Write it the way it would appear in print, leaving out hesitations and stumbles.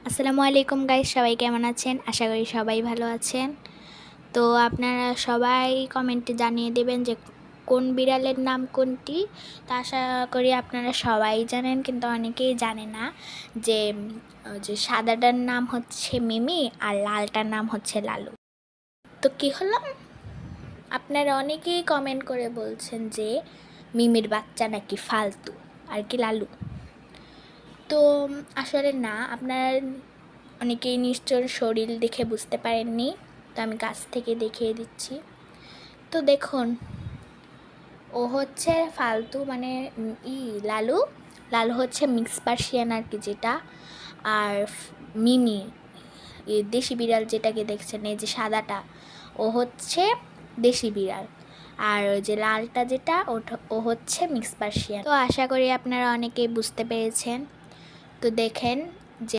আসসালামু আলাইকুম গাইস, সবাই কেমন আছেন? আশা করি সবাই ভালো আছেন। তো আপনারা সবাই কমেন্টে জানিয়ে দেবেন যে কোন বিড়ালের নাম কোনটি। তো আশা করি আপনারা সবাই জানেন, কিন্তু অনেকেই জানে না যে যে সাদাটার নাম হচ্ছে মিমি আর লালটার নাম হচ্ছে লালু। তো কি হলো, আপনারা অনেকেই কমেন্ট করে বলছেন যে মিমির বাচ্চা নাকি ফালতু আর কি লালু। তো আসলে না, আপনারা অনেকেই নিশ্চয় শরীর দেখে বুঝতে পারেননি, তো আমি কাছ থেকে দেখিয়ে দিচ্ছি। তো দেখুন, ও হচ্ছে ফালতু মানে লালু লালু হচ্ছে মিক্স পার্সিয়ান আর কি, যেটা। আর মিমি দেশি বিড়াল যেটাকে দেখছেন, এই যে সাদাটা, ও হচ্ছে দেশি বিড়াল। আর ওই যে লালটা যেটা, ও হচ্ছে মিক্স পার্সিয়ান। তো আশা করি আপনারা অনেকেই বুঝতে পেরেছেন। তো দেখেন,